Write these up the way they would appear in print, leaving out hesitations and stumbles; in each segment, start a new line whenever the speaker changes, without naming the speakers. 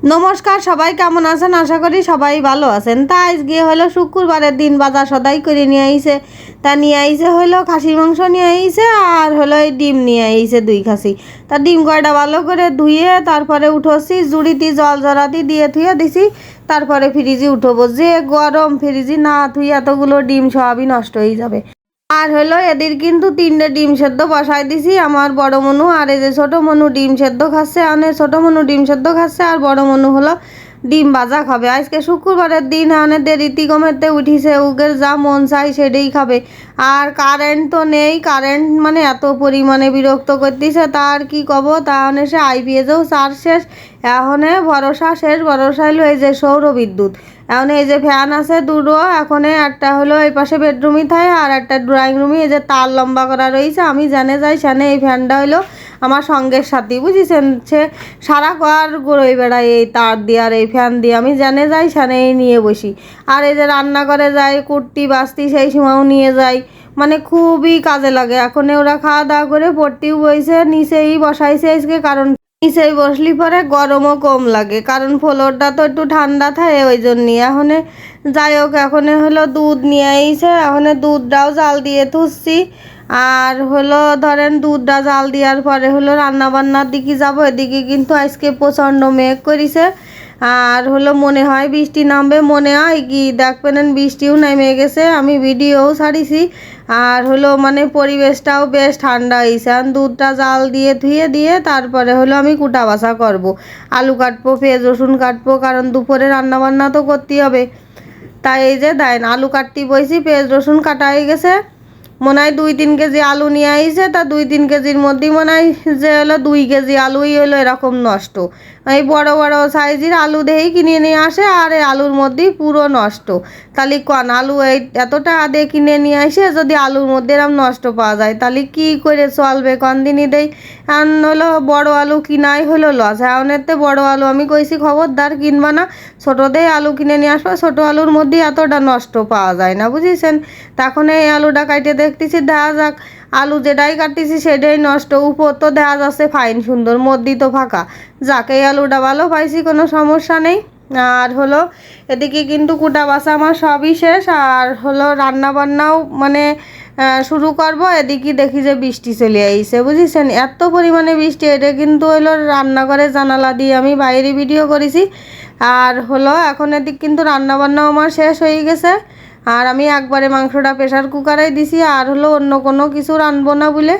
নমস্কার, সবাই কেমন আছেন? আশা করি সবাই ভালো আছেন। তা আজকে হলো শুক্রবারের দিন, বাজার সদাই করে নিয়ে আইছে। তা নিয়ে আইছে হলো খাসির মাংস নিয়ে আইছে, আর হলো এই ডিম নিয়ে আইছে 2 খাসি। তা ডিম কয়টা ভালো করে ধুয়ে তারপরে উঠোছি, জুড়িতে জল জড়াতি দিয়ে থুয়ে দিছি। তারপরে ফ্রিজে উঠবো, যে গরম, ফ্রিজে না থুই এতগুলো ডিম সবই নষ্ট হয়ে যাবে। আর হলো এদের কিন্তু 3টে ডিম সেদ্ধ বসাই দিছি, আমার বড় মনু আর এই যে ছোট মনু ডিম সেদ্ধ খাচ্ছে। ছোট মনু ডিম সেদ্ধ খাচ্ছে আর বড় মনু হলো ডিম ভাজা খাবে। আজকে শুক্রবারের দিন দেরিতে ঘুমেতে উঠিছে, উগের যা মন চাই সেটাই খাবে। আর কারেন্ট তো নেই, কারেন্ট মানে এত পরিমাণে বিরক্ত করতেছে, তার কি কব। তাহলে সে আইপিএসেও চার্জ শেষ, এখন ভরসা শেষ, ভরসা হলো এই যে সৌর বিদ্যুৎ। এখন এই যে ফ্যান আছে দুটো, এখন একটা হলো এই পাশে বেডরুমই থাকে আর একটা ড্রয়িং রুমে। এই যে তার লম্বা করা রয়েছে, আমি জানে যাই সানে এই ফ্যানটা হলো আমার সঙ্গের সাথে, বুঝেছেন। সে সারা ঘর ঘুরোই বেড়ায় এই তার দিয়ে আর এই ফ্যান দিয়ে, আমি জানে যাই সানেই নিয়ে বসি। আর এই যে রান্না করে যাই কুর্তি বাস্তি, সেই সময়ও নিয়ে যাই, মানে খুবই কাজে লাগে। এখন ওরা খাওয়া দাওয়া করে পড়তেও বইছে, নিচেই বসাইছে আজকে, কারণ নিচেই বসলি পরে গরমও কম লাগে, কারণ ফ্লোরটা তো একটু ঠান্ডা থাকে ওই জন্যই। এখন যাই হোক, এখন হলো দুধ নিয়ে আইছে, এখন দুধটাও জাল দিয়ে তুলছি। আর হলো ধরেন দুধটা জাল দেওয়ার পরে হলো রান্না বান্নার দিকে যাব। এদিকে কিন্তু আজকে প্রচণ্ড মেঘ করেছে, আর হলো মনে হয় বৃষ্টি নামবে, মনে হয় কি দেখবেন বৃষ্টিও নেমে গেছে, আমি ভিডিওও ছাড়িছি। আর হলো মানে পরিবেশটাও বেশ ঠান্ডা হয়েছে। আর দুধটা জাল দিয়ে ধুয়ে দিয়ে তারপরে হলো আমি কুটা বাছা করব, আলু কাটবো, পেঁয়াজ রসুন কাটবো, কারণ দুপুরে রান্না বান্না তো করতেই হবে। তাই এই যে দেন আলু কাটতে বইছি, পেঁয়াজ রসুন কাটা হয়ে গেছে। মনে হয় 2-3 কেজি আলু নিয়ে আইছে, তা 2-3 কেজির মধ্যেই মনে হয় যে হলো 2 কেজি আলুই হলো এরকম নষ্ট। এই বড় বড় সাইজের আলু দেখেই কিনে নিয়ে আসে, আর এই আলুর মধ্যেই পুরো নষ্ট। তাহলে কন আলু এই এতটা দিয়ে কিনে নিয়ে আসে, যদি আলুর মধ্যে এরকম নষ্ট পাওয়া যায় তাহলে কি করে চলবে কন দিনই দেই। এখন হলো বড় আলু কিনাই হলো লস। এখন এতে বড় আলু আমি কইছি খবরদার কিনবা না, ছোটোতেই আলু কিনে নিয়ে আসবো, ছোটো আলুর মধ্যে এতটা নষ্ট পাওয়া যায় না, বুঝেছেন। তখন এই আলুটা কাটে দেখতেছি, দেখা যাক আলু যেটাই কাটতেছি সেটাই নষ্ট। উপর তো দেখা যাচ্ছে ফাইন সুন্দর, মধ্যে তো ফাঁকা। যাক, এই আলুটা ভালো পাইছি, কোনো সমস্যা নেই। আর হলো এদিকে কিন্তু কুটা বাছা আমার সবই শেষ, আর হলো রান্না বান্নাও মানে শুরু করব। এদিকে দেখি যে বৃষ্টি চলে আইছে, বুঝেছেন। এত পরিমাণে বৃষ্টি, এটা কিন্তু হলো রান্নাঘরের জানালা দিয়ে আমি বাইরে ভিডিও করেছি। আর হলো এখন এদিক কিন্তু রান্না বান্নাও আমার শেষ হয়ে গেছে, আর আমি একবারে মাংসটা প্রেশার কুকারে দিছি, আর হলো অন্য কোনো কিছু রানবো না বলে।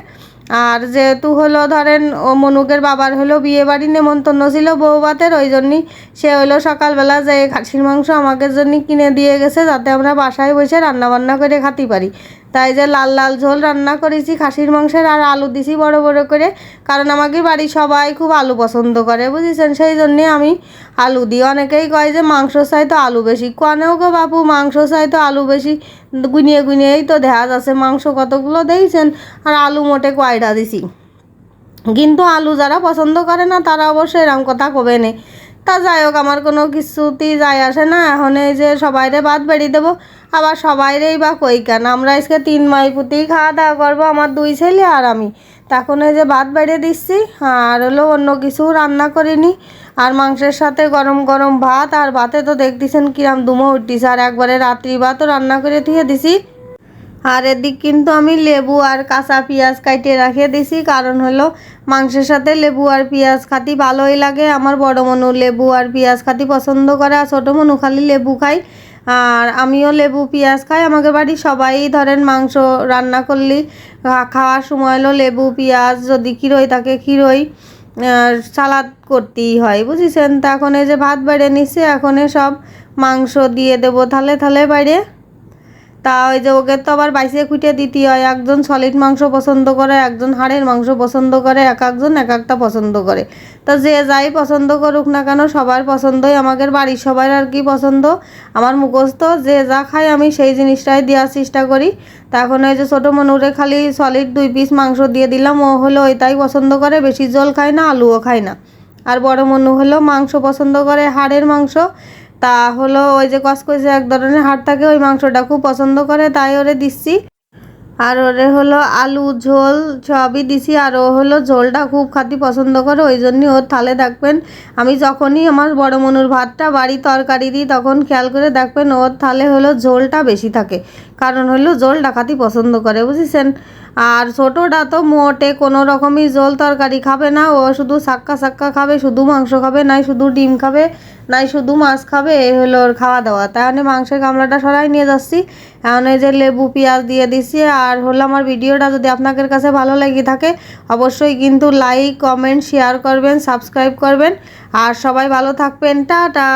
আর যেহেতু হলো ধরেন ও মনুকের বাবার হলো বিয়ে বাড়ি নেমন্তন্ন ছিল বউ ভাতের, ওই জন্যই সে হলো সকালবেলা যে খাসির মাংস আমাদের জন্য কিনে দিয়ে গেছে, যাতে আমরা বাসায় বসে রান্না বান্না করে খাতে পারি। তাই যে লাল লাল ঝোল রান্না করেছি খাসির মাংসের, আর আলু দিছি বড় বড় করে, কারণ আমাকে বাড়ির সবাই খুব আলু পছন্দ করে, বুঝেছেন। সেই জন্যে আমি আলু দিই। অনেকেই কয় যে মাংস চাই তো আলু বেশি, কনেও গো বাপু মাংস চাই তো আলু বেশি, গুনিয়ে গুনিয়েই তো দেখা যাচ্ছে মাংস কতগুলো দিয়েছেন, আর আলু মোটে কয়টা দিছি। কিন্তু আলু যারা পছন্দ করে না তারা অবশ্যই এরকম কথা কবে নে। তা যাই হোক, আমার কোনো কিছুতেই যায় আসে না। এখন এই যে সবাইরে ভাত বেড়ে দেবো, আবার সবাইরেই বা কই কেন, আমরা আজকে 3 মাই পুঁতেই খাওয়া দাওয়া করবো, আমার 2 ছেলে আর আমি। তখন এই যে ভাত বেড়ে দিচ্ছি, আর হলো অন্য কিছু রান্না করিনি। আর মাংসের সাথে গরম গরম ভাত, আর ভাতে তো দেখতেছেন কিরম দুমো উঠতেছে, আর একবারে রাত্রি ভাতও রান্না করে দিয়ে দিছি। আর এদিক কিন্তু আমি লেবু আর কাঁচা পেঁয়াজ কাটিয়ে রাখিয়ে দিছি, কারণ হলো মাংসের সাথে লেবু আর পেঁয়াজ খাতি ভালোই লাগে। আমার বড় মনু লেবু আর পেঁয়াজ খাতি পছন্দ করে, আর ছোটো মনু খালি লেবু খাই, আর আমিও লেবু পেঁয়াজ খাই। আমাদের বাড়ি সবাই ধরেন মাংস রান্না করলে খাওয়ার সময় হলো লেবু পেঁয়াজ, যদি ক্ষীরই থাকে ক্ষীরই, সালাদ করতেই হয়, বুঝেছেন। তা এখন এই যে ভাত বেড়ে নিচ্ছে, এখন সব মাংস দিয়ে দেবো থালে থালে বাইরে। তা ওই যে ওকে তো আবার বাইসে খুঁটে দিতে হয়, একজন সলিড মাংস পছন্দ করে, একজন হাড়ের মাংস পছন্দ করে, একজন এক একটা পছন্দ করে। তা যে যাই পছন্দ করুক না কেন, সবার পছন্দই আমাদের বাড়ির সবার আর কি পছন্দ আমার মুখস্থ, যে যা খাই আমি সেই জিনিসটাই দেওয়ার চেষ্টা করি। তা এখন ওই যে ছোটো মনুরে খালি সলিড 2 পিস মাংস দিয়ে দিলাম, ও হলো ওইটাই পছন্দ করে, বেশি জল খায় না, আলুও খায় না। আর বড় মনু হলো মাংস পছন্দ করে, হাড়ের মাংস। তা হলো ওই যে কসকসে এক ধরনের হাড় থাকে, ওই মাংসটা খুব পছন্দ করে, তাই ওরে দিচ্ছি। আর ওরে হলো আলু ঝোল সবই দিছি। আর ও হলো ঝোলটা খুব খাতি পছন্দ করে, ওই জন্যই ওর থালে দেখবেন আমি যখনই আমার বড় মনুর ভাতটা বাড়ি তরকারি দিই তখন খেয়াল করে দেখবেন ওর থালে হলো ঝোলটা বেশি থাকে, কারণ হলো ঝোল ডাকাতি পছন্দ করে, বুঝেছেন। আর ছোটোটা তো মোটে কোনো রকমই ঝোল তরকারি খাবে না, ও শুধু সাক্কা সাক্কা খাবে, শুধু মাংস খাবে, নাই শুধু ডিম খাবে, নাই শুধু মাছ খাবে, এই হলো ওর খাওয়া দাওয়া। তাহলে মাংসের গামলাটা সরাই নিয়ে যাচ্ছি, এখন এই যে লেবু পেঁয়াজ দিয়ে দিছি। আর হলো আমার ভিডিওটা যদি আপনাদের কাছে ভালো লেগে থাকে অবশ্যই কিন্তু লাইক কমেন্ট শেয়ার করবেন, সাবস্ক্রাইব করবেন। আর সবাই ভালো থাকবেন, টাটা।